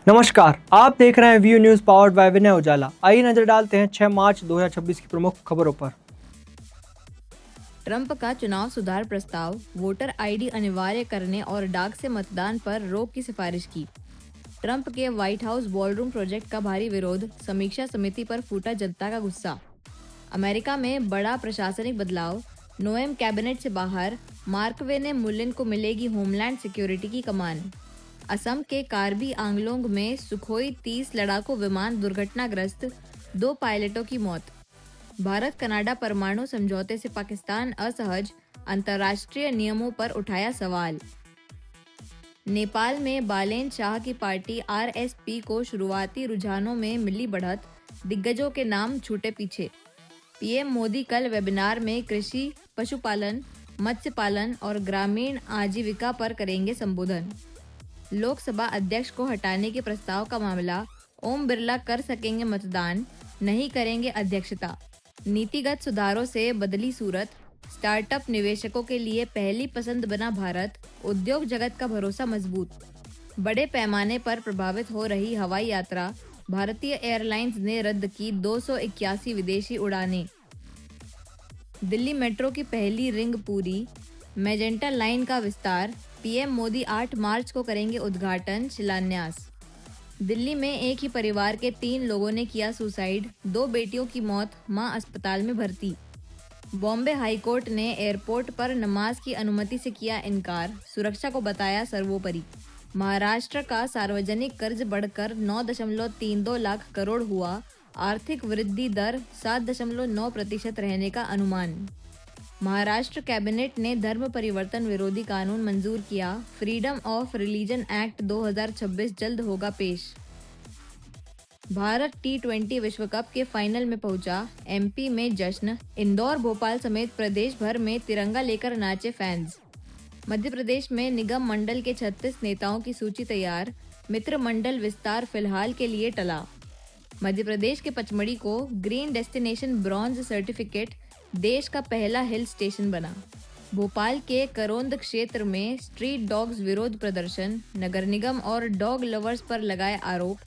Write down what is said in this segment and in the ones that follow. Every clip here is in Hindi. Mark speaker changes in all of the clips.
Speaker 1: नमस्कार, आप देख रहे हैं व्यू न्यूज पावर्ड बाय विनय उजाला। आइए नजर डालते हैं 6 मार्च 2026 की प्रमुख खबरों पर।
Speaker 2: ट्रंप का चुनाव सुधार प्रस्ताव, वोटर आईडी अनिवार्य करने और डाक से मतदान पर रोक की सिफारिश की। ट्रंप के व्हाइट हाउस बॉलरूम प्रोजेक्ट का भारी विरोध, समीक्षा समिति पर फूटा जनता का गुस्सा। अमेरिका में बड़ा प्रशासनिक बदलाव, नोएम कैबिनेट से बाहर, मार्कवे ने मुलिन को मिलेगी होमलैंड सिक्योरिटी की कमान। असम के कार्बी आंगलोंग में सुखोई 30 लड़ाकू विमान दुर्घटनाग्रस्त, 2 पायलटों की मौत। भारत कनाडा परमाणु समझौते से पाकिस्तान असहज, अंतर्राष्ट्रीय नियमों पर उठाया सवाल। नेपाल में बालेन शाह की पार्टी आरएसपी को शुरुआती रुझानों में मिली बढ़त, दिग्गजों के नाम छूटे पीछे। पीएम मोदी कल वेबिनार में कृषि, पशुपालन, मत्स्य पालन और ग्रामीण आजीविका पर करेंगे संबोधन। लोकसभा अध्यक्ष को हटाने के प्रस्ताव का मामला, ओम बिरला कर सकेंगे मतदान, नहीं करेंगे अध्यक्षता। नीतिगत सुधारों से बदली सूरत, स्टार्टअप निवेशकों के लिए पहली पसंद बना भारत, उद्योग जगत का भरोसा मजबूत। बड़े पैमाने पर प्रभावित हो रही हवाई यात्रा, भारतीय एयरलाइंस ने रद्द की 281 विदेशी उड़ानें। दिल्ली मेट्रो की पहली रिंग पूरी, मेजेंटा लाइन का विस्तार, पीएम मोदी 8 मार्च को करेंगे उद्घाटन शिलान्यास। दिल्ली में एक ही परिवार के 3 लोगों ने किया सुसाइड, 2 बेटियों की मौत, मां अस्पताल में भर्ती। बॉम्बे हाईकोर्ट ने एयरपोर्ट पर नमाज की अनुमति से किया इनकार, सुरक्षा को बताया सर्वोपरि। महाराष्ट्र का सार्वजनिक कर्ज बढ़कर 9.32 लाख करोड़ हुआ, आर्थिक वृद्धि दर 7.9% रहने का अनुमान। महाराष्ट्र कैबिनेट ने धर्म परिवर्तन विरोधी कानून मंजूर किया, फ्रीडम ऑफ रिलीजन एक्ट 2026 जल्द होगा पेश। भारत T20 विश्व कप के फाइनल में पहुंचा, एमपी में जश्न, इंदौर, भोपाल समेत प्रदेश भर में तिरंगा लेकर नाचे फैंस। मध्य प्रदेश में निगम मंडल के 36 नेताओं की सूची तैयार, मित्र मंडल विस्तार फिलहाल के लिए टला। मध्य प्रदेश के पचमढ़ी को ग्रीन डेस्टिनेशन ब्रॉन्ज सर्टिफिकेट, देश का पहला हिल स्टेशन बना। भोपाल के करोंद क्षेत्र में स्ट्रीट डॉग्स विरोध प्रदर्शन, नगर निगम और डॉग लवर्स पर लगाए आरोप।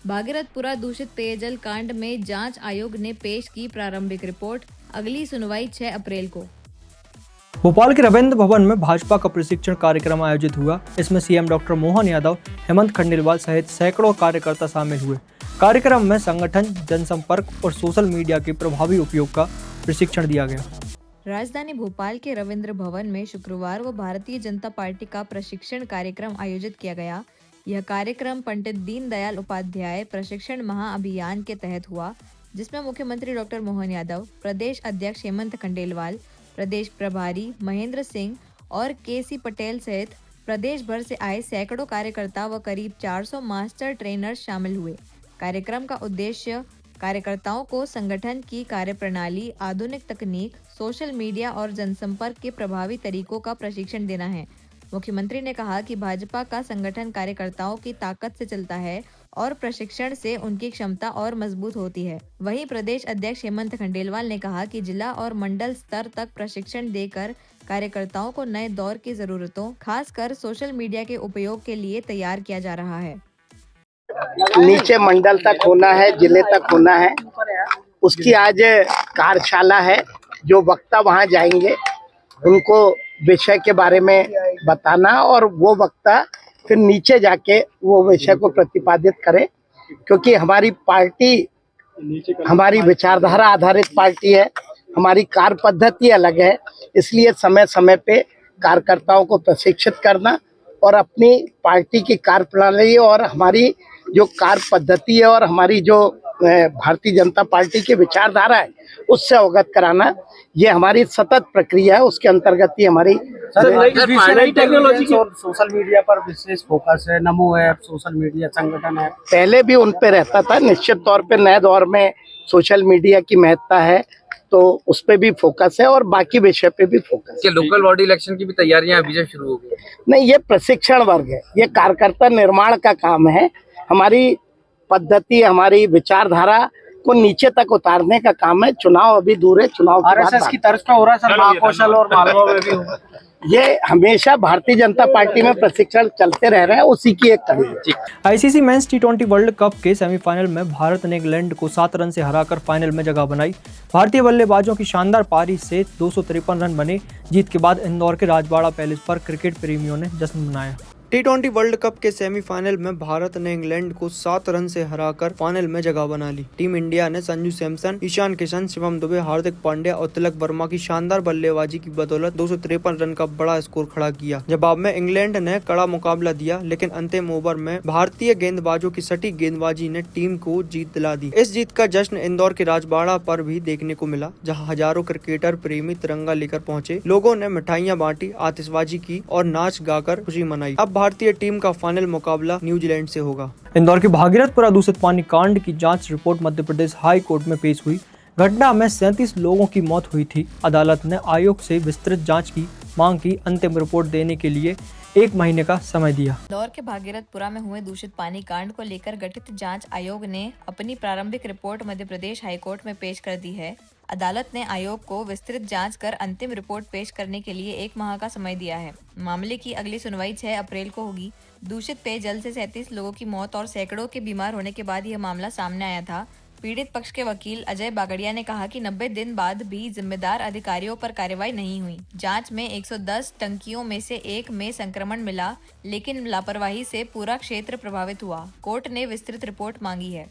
Speaker 2: भागीरथपुरा दूषित पेयजल कांड में जांच आयोग ने पेश की प्रारंभिक रिपोर्ट, अगली सुनवाई 6 अप्रैल को।
Speaker 1: भोपाल के रविंद्र भवन में भाजपा का प्रशिक्षण कार्यक्रम आयोजित हुआ। इसमें सीएम डॉक्टर मोहन यादव, हेमंत खंडेलवाल सहित सैकड़ों कार्यकर्ता शामिल हुए। कार्यक्रम में संगठन, जनसंपर्क और सोशल मीडिया के प्रभावी उपयोग का प्रशिक्षण दिया गया।
Speaker 2: राजधानी भोपाल के रविंद्र भवन में शुक्रवार को भारतीय जनता पार्टी का प्रशिक्षण कार्यक्रम आयोजित किया गया। यह कार्यक्रम पंडित दीनदयाल उपाध्याय प्रशिक्षण महाअभियान के तहत हुआ, जिसमें मुख्यमंत्री डॉक्टर मोहन यादव, प्रदेश अध्यक्ष हेमंत खंडेलवाल, प्रदेश प्रभारी महेंद्र सिंह और केसी पटेल सहित प्रदेश भर से आए सैकड़ों कार्यकर्ता व करीब 400 मास्टर ट्रेनर्स शामिल हुए। कार्यक्रम का उद्देश्य कार्यकर्ताओं को संगठन की कार्यप्रणाली, आधुनिक तकनीक, सोशल मीडिया और जनसंपर्क के प्रभावी तरीकों का प्रशिक्षण देना है। मुख्यमंत्री ने कहा कि भाजपा का संगठन कार्यकर्ताओं की ताकत से चलता है और प्रशिक्षण से उनकी क्षमता और मजबूत होती है। वहीं प्रदेश अध्यक्ष हेमंत खंडेलवाल ने कहा कि जिला और मंडल स्तर तक प्रशिक्षण देकर कार्यकर्ताओं को नए दौर की जरूरतों, खासकर सोशल मीडिया के उपयोग के लिए तैयार किया जा रहा है।
Speaker 3: नीचे मंडल तक होना है, जिले तक होना है, उसकी आज कार्यशाला है। जो वक्ता वहां जाएंगे उनको विषय के बारे में बताना और वो वक्ता फिर नीचे जाके वो विषय को प्रतिपादित करे, क्योंकि हमारी पार्टी हमारी विचारधारा आधारित पार्टी है, हमारी कार्य पद्धति अलग है। इसलिए समय समय पे कार्यकर्ताओं को प्रशिक्षित करना और अपनी पार्टी की कार्यप्रणाली और हमारी जो कार्य पद्धति है और हमारी जो भारतीय जनता पार्टी की विचारधारा है उससे अवगत कराना, ये हमारी सतत प्रक्रिया है। उसके अंतर्गत ही हमारी
Speaker 4: टेक्नोलॉजी और सोशल मीडिया पर विशेष फोकस है। नमो ऐप, सोशल मीडिया संगठन है,
Speaker 3: पहले भी उन पे रहता था। निश्चित तौर पे नए दौर में सोशल मीडिया की महत्ता है, तो उस पे भी फोकस है और बाकी विषय पे भी फोकस है।
Speaker 5: लोकल बॉडी इलेक्शन की भी तैयारियां अभी से शुरू हो गई?
Speaker 3: नहीं, ये प्रशिक्षण वर्ग है, ये कार्यकर्ता निर्माण का काम है। हमारी पद्धति, हमारी विचारधारा को नीचे तक उतारने का काम है। चुनाव अभी दूर है, चुनाव के बाद
Speaker 4: आरएसएस की तर्ज पे हो रहा है सर, महाकौशल और मालवा में भी होगा।
Speaker 3: ये हमेशा भारतीय जनता पार्टी में प्रशिक्षण चलते रह रहे हैं, उसी की एक कड़ी है।
Speaker 1: आईसीसी मेंस टी20 वर्ल्ड कप के सेमीफाइनल में भारत ने इंग्लैंड को 7 रन से हराकर फाइनल में जगह बनाई। भारतीय बल्लेबाजों की शानदार पारी से 253 रन बने। जीत के बाद इंदौर के राजवाड़ा पैलेस पर क्रिकेट प्रेमियों ने जश्न मनाया। टी20 वर्ल्ड कप के सेमीफाइनल में भारत ने इंग्लैंड को 7 रन से हराकर फाइनल में जगह बना ली। टीम इंडिया ने संजू सैमसन, ईशान किशन, शिवम दुबे, हार्दिक पांड्या और तिलक वर्मा की शानदार बल्लेबाजी की बदौलत 253 रन का बड़ा स्कोर खड़ा किया। जवाब में इंग्लैंड ने कड़ा मुकाबला दिया, लेकिन अंतिम ओवर में भारतीय गेंदबाजों की सटीक गेंदबाजी ने टीम को जीत दिला दी। इस जीत का जश्न इंदौर के राजवाड़ा पर भी देखने को मिला, जहाँ हजारों क्रिकेटर प्रेमी तिरंगा लेकर पहुंचे। लोगों ने मिठाइयां बांटी, आतिशबाजी की और नाच गाकर खुशी मनाई। अब भारतीय टीम का फाइनल मुकाबला न्यूजीलैंड से होगा। इंदौर के भागीरथपुरा दूषित पानी कांड की जांच report Madhya Pradesh high court में पेश हुई। घटना में 37 लोगों की मौत हुई थी। अदालत ने आयोग से विस्तृत जांच की मांग की। अंतिम रिपोर्ट देने के लिए 1 महीने का समय दिया।
Speaker 2: इंदौर के भागीरथपुरा में हुए दूषित पानी कांड को लेकर गठित जांच आयोग ने अपनी प्रारंभिक रिपोर्ट मध्य प्रदेश हाईकोर्ट में पेश कर दी है। अदालत ने आयोग को विस्तृत जांच कर अंतिम रिपोर्ट पेश करने के लिए 1 माह का समय दिया है। मामले की अगली सुनवाई 6 अप्रैल को होगी। दूषित पेयजल से 37 लोगों की मौत और सैकड़ों के बीमार होने के बाद यह मामला सामने आया था। पीड़ित पक्ष के वकील अजय बागड़िया ने कहा कि 90 दिन बाद भी जिम्मेदार अधिकारियों पर कार्रवाई नहीं हुई। जांच में 110 टंकियों में से 1 में संक्रमण मिला, लेकिन लापरवाही से पूरा क्षेत्र प्रभावित हुआ। कोर्ट ने विस्तृत रिपोर्ट मांगी है।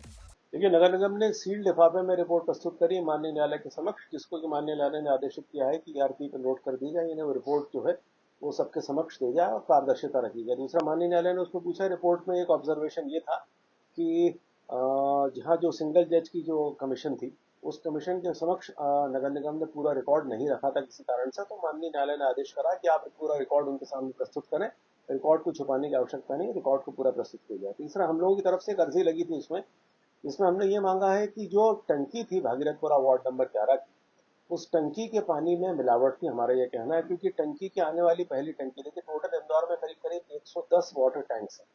Speaker 6: देखिए, नगर निगम ने सील्ड लिफाफे में रिपोर्ट प्रस्तुत करी है माननीय न्यायालय के समक्ष, जिसको कि माननीय न्यायालय ने आदेशित किया है कि ERP पर नोट कर दी जाए। इन्हें वो रिपोर्ट जो है वो सबके समक्ष दे जाए और पारदर्शिता रखी जाए। दूसरा, माननीय न्यायालय ने उसको पूछा, रिपोर्ट में एक ऑब्जर्वेशन ये था कि जहाँ जो सिंगल जज की जो कमीशन थी, उस कमीशन के समक्ष नगर निगम ने पूरा रिकॉर्ड नहीं रखा था किसी कारण से। तो माननीय न्यायालय ने आदेश करा कि आप पूरा रिकॉर्ड उनके सामने प्रस्तुत करें। रिकॉर्ड को छुपाने की आवश्यकता नहीं, रिकॉर्ड को पूरा प्रस्तुत किया जाए। तीसरा, हम लोगों की तरफ से एक अर्जी लगी थी इसमें हमने ये मांगा है कि जो टंकी थी भागीरथपुरा वार्ड नंबर 11 की, उस टंकी के पानी में मिलावट थी, हमारा ये कहना है। क्योंकि टंकी की आने वाली पहली टंकी, देखिए टोटल इंदौर में करीब करीब 110 वाटर टैंक्स है।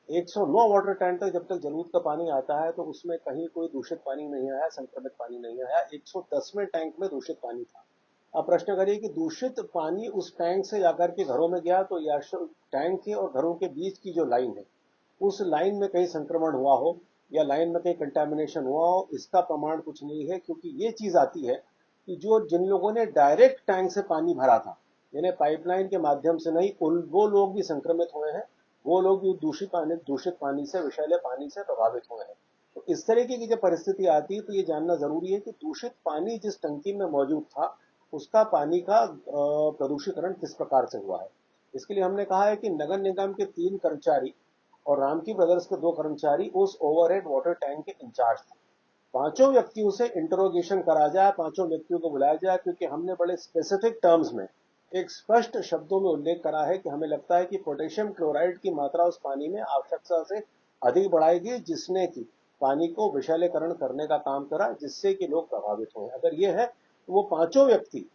Speaker 6: 109 वाटर टैंक तक जब तक जरूरत का पानी आता है तो उसमें कहीं कोई दूषित पानी नहीं आया, संक्रमित पानी नहीं आया। 110वें टैंक में दूषित पानी था। अब प्रश्न करिए कि दूषित पानी उस टैंक से जाकर के घरों में गया तो या टैंक के और घरों के बीच की जो लाइन है, उस लाइन में कहीं संक्रमण हुआ हो या लाइन में कहीं कंटामिनेशन हुआ हो, इसका प्रमाण कुछ नहीं है। क्योंकि ये चीज आती है कि जिन लोगों ने डायरेक्ट टैंक से पानी भरा था, यानी पाइपलाइन के माध्यम से नहीं, वो लोग भी संक्रमित हुए हैं। वो लोग भी दूषित पानी से, विषैले पानी से प्रभावित हुए हैं। तो इस तरीके की जब परिस्थिति आती है तो ये जानना जरूरी है कि दूषित पानी जिस टंकी में मौजूद था, उसका पानी का प्रदूषीकरण किस प्रकार से हुआ है। इसके लिए हमने कहा है कि नगर निगम के 3 कर्मचारी और रामकी ब्रदर्स के 2 कर्मचारी उस ओवरहेड वाटर टैंक के इंचार्ज थे। 5 व्यक्तियों से इंटरोगेशन करा जाए, 5 व्यक्तियों को बुलाया जाए। क्योंकि हमने बड़े स्पेसिफिक टर्म्स में एक स्पष्ट शब्दों में उल्लेख करा है कि हमें लगता है कि पोटेशियम क्लोराइड की मात्रा उस पानी में आवश्यकता से अधिक बढ़ाएगी, जिसने कि पानी को विषैलीकरण करने का काम करा, जिससे कि लोग प्रभावित हुए। अगर ये है तो वो 5 व्यक्ति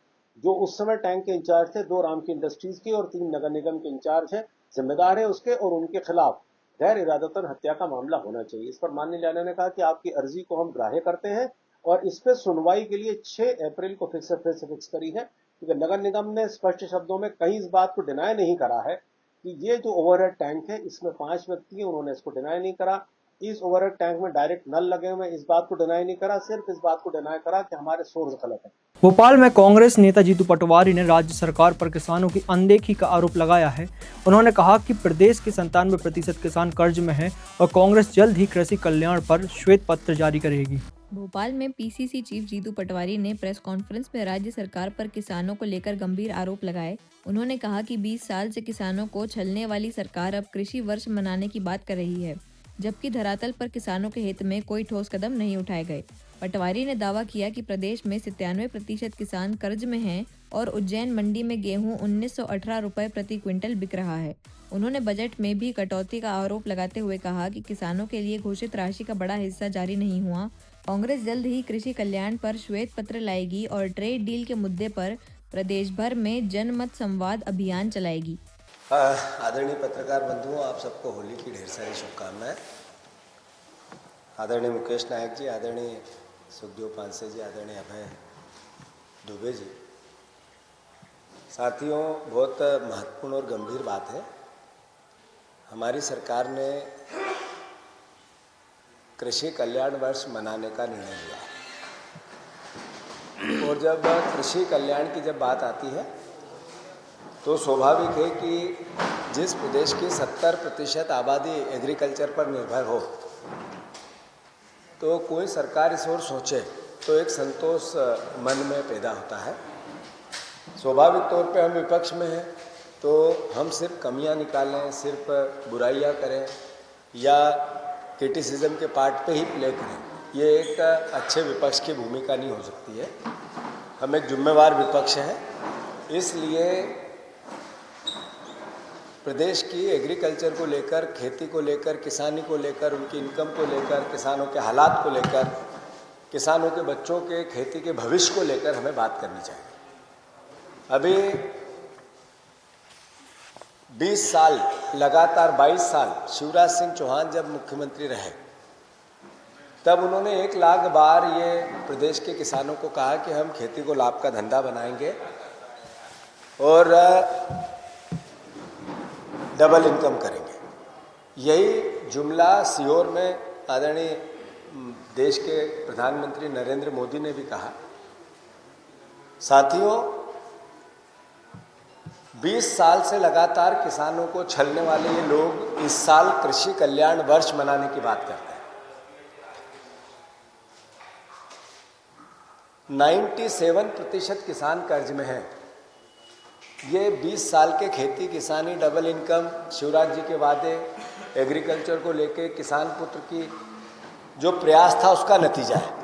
Speaker 6: जो उस समय टैंक के इंचार्ज थे, 2 रामकी इंडस्ट्रीज के और 3 नगर निगम के इंचार्ज है, जिम्मेदार है उसके, और उनके खिलाफ गैर इरादतन हत्या का मामला होना चाहिए। इस पर माननीय न्यायालय ने कहा कि आपकी अर्जी को हम ग्राह्य करते हैं और इस पे सुनवाई के लिए 6 अप्रैल को फिक्स करी है। क्योंकि नगर निगम ने स्पष्ट शब्दों में कहीं इस बात को डिनाई नहीं करा है कि ये जो ओवरहेड टैंक है इसमें 5 व्यक्ति हैं, उन्होंने इसको डिनाई नहीं करा। इस ओवरहेड टैंक में डायरेक्ट नल लगे हुए, इस बात को डिनाई नहीं करा, सिर्फ इस बात को डिनाई करा कि हमारे सोर्स गलत है।
Speaker 1: भोपाल में कांग्रेस नेता जीतू पटवारी ने राज्य सरकार पर किसानों की अनदेखी का आरोप लगाया है। उन्होंने कहा कि प्रदेश के 97% किसान कर्ज में हैं और कांग्रेस जल्द ही कृषि कल्याण पर श्वेत पत्र जारी करेगी।
Speaker 2: भोपाल में PCC चीफ जीतू पटवारी ने प्रेस कॉन्फ्रेंस में राज्य सरकार पर किसानों को लेकर गंभीर आरोप लगाए। उन्होंने कहा कि 20 साल से किसानों को छलने वाली सरकार अब कृषि वर्ष मनाने की बात कर रही है, जबकि धरातल पर किसानों के हित में कोई ठोस कदम नहीं उठाए गए। पटवारी ने दावा किया कि प्रदेश में 97% किसान कर्ज में हैं और उज्जैन मंडी में गेहूं 1918 रुपए प्रति क्विंटल बिक रहा है। उन्होंने बजट में भी कटौती का आरोप लगाते हुए कहा कि किसानों के लिए घोषित राशि का बड़ा हिस्सा जारी नहीं हुआ। कांग्रेस जल्द ही कृषि कल्याण पर श्वेत पत्र लाएगी और ट्रेड डील के मुद्दे पर प्रदेश भर में जनमत संवाद अभियान चलाएगी।
Speaker 7: आदरणीय पत्रकार बंधुओं, आप सबको होली की ढेर सारी शुभकामनाएं। आदरणीय मुकेश नायक जी, आदरणीय सुखदेव पांसे जी, आदरणीय अभय दुबे जी। साथियों, बहुत महत्वपूर्ण और गंभीर बात है। हमारी सरकार ने कृषि कल्याण वर्ष मनाने का निर्णय लिया है और जब कृषि कल्याण की जब बात आती है तो स्वाभाविक है कि जिस प्रदेश की 70% आबादी एग्रीकल्चर पर निर्भर हो तो कोई सरकार इस ओर सोचे तो एक संतोष मन में पैदा होता है। स्वाभाविक तौर पे हम विपक्ष में हैं तो हम सिर्फ कमियां निकालें, सिर्फ बुराइयां करें या क्रिटिसिज्म के पार्ट पे ही प्ले करें, ये एक अच्छे विपक्ष की भूमिका नहीं हो सकती है। हम एक जिम्मेवार विपक्ष हैं, इसलिए प्रदेश की एग्रीकल्चर को लेकर, खेती को लेकर, किसानी को लेकर, उनकी इनकम को लेकर, किसानों के हालात को लेकर, किसानों के बच्चों के खेती के भविष्य को लेकर हमें बात करनी चाहिए। अभी 20 साल लगातार 22 साल शिवराज सिंह चौहान जब मुख्यमंत्री रहे तब उन्होंने 1 लाख बार ये प्रदेश के किसानों को कहा कि हम खेती को लाभ का धंधा बनाएंगे और डबल इनकम करेंगे। यही जुमला सीहोर में आदरणीय देश के प्रधानमंत्री नरेंद्र मोदी ने भी कहा। साथियों, 20 साल से लगातार किसानों को छलने वाले ये लोग इस साल कृषि कल्याण वर्ष मनाने की बात करते हैं। 97% किसान कर्ज में हैं। ये 20 साल के खेती किसानी डबल इनकम, शिवराज जी के वादे, एग्रीकल्चर को लेके किसान पुत्र की जो प्रयास था उसका नतीजा है।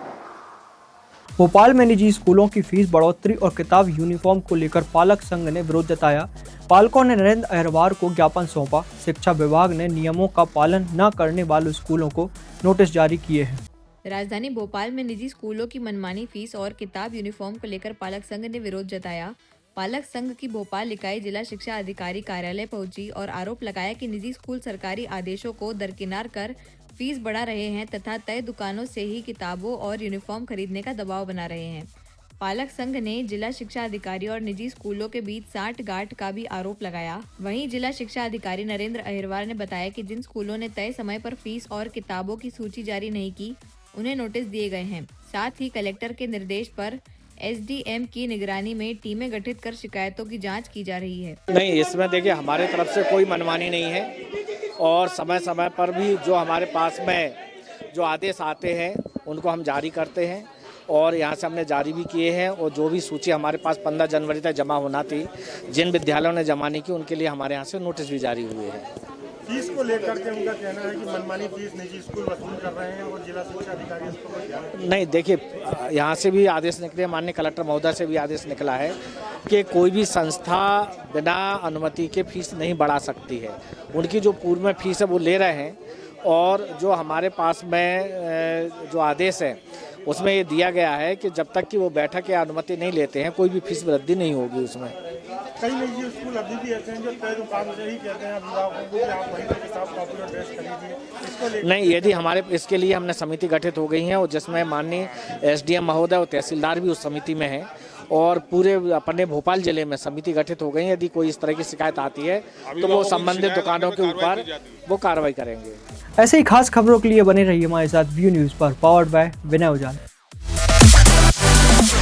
Speaker 1: भोपाल में निजी स्कूलों की फीस बढ़ोतरी और किताब यूनिफॉर्म को लेकर पालक संघ ने विरोध जताया। पालकों ने नरेंद्र अहिरवार को ज्ञापन सौंपा। शिक्षा विभाग ने नियमों का पालन न करने वाले स्कूलों को नोटिस जारी किए हैं।
Speaker 2: राजधानी भोपाल में निजी स्कूलों की मनमानी फीस और किताब यूनिफॉर्म को लेकर पालक संघ ने विरोध जताया। पालक संघ की भोपाल इकाई जिला शिक्षा अधिकारी कार्यालय पहुंची और आरोप लगाया कि निजी स्कूल सरकारी आदेशों को दरकिनार कर फीस बढ़ा रहे हैं तथा तय दुकानों से ही किताबों और यूनिफॉर्म खरीदने का दबाव बना रहे हैं। पालक संघ ने जिला शिक्षा अधिकारी और निजी स्कूलों के बीच साठगांठ का भी आरोप लगाया। वहीं जिला शिक्षा अधिकारी नरेंद्र अहिरवार ने बताया कि जिन स्कूलों ने तय समय पर फीस और किताबों की सूची जारी नहीं की, उन्हें नोटिस दिए गए हैं। साथ ही कलेक्टर के निर्देश पर एसडीएम की निगरानी में टीमें गठित कर शिकायतों की जांच की जा रही है।
Speaker 8: नहीं, इसमें देखिए हमारे तरफ से कोई मनमानी नहीं है और समय समय पर भी जो हमारे पास में जो आदेश आते हैं उनको हम जारी करते हैं और यहाँ से हमने जारी भी किए हैं। और जो भी सूची हमारे पास 15 जनवरी तक जमा होना थी, जिन विद्यालयों ने जमा नहीं की उनके लिए हमारे यहाँ से नोटिस भी जारी हुए हैं।
Speaker 9: फीस को लेकर के उनका कहना है कि मनमानी फीस निजी स्कूल वसूल कर रहे हैं और जिला शिक्षा अधिकारी इस पर ध्यान
Speaker 8: नहीं, देखिए यहाँ से भी आदेश निकले, माननीय कलेक्टर महोदय से भी आदेश निकला है कि कोई भी संस्था बिना अनुमति के फीस नहीं बढ़ा सकती है। उनकी जो पूर्व में फीस है वो ले रहे हैं और जो हमारे पास में जो आदेश है उसमें ये दिया गया है कि जब तक कि वो बैठक या अनुमति नहीं लेते हैं कोई भी फीस वृद्धि नहीं होगी उसमें।
Speaker 9: कई निजी स्कूल अभी भी ऐसे हैं जो तय दुकान से ही कहते हैं अभिभावकों को कि आप वहीं से किताब कॉपी और ड्रेस खरीदिए। इसको लेकर
Speaker 8: नहीं, यदि हमारे इसके लिए हमने समिति गठित हो गई है और जिसमें माननीय एसडीएम महोदय और तहसीलदार भी उस समिति में हैं और पूरे अपने भोपाल जिले में समिति गठित हो गई है। यदि कोई इस तरह की शिकायत आती है तो वो संबंधित दुकानों के ऊपर वो कार्रवाई करेंगे।
Speaker 1: ऐसे ही खास खबरों के लिए बने रहिए हमारे साथ व्यू न्यूज़ पर, पावर्ड बाय विनय उजाला।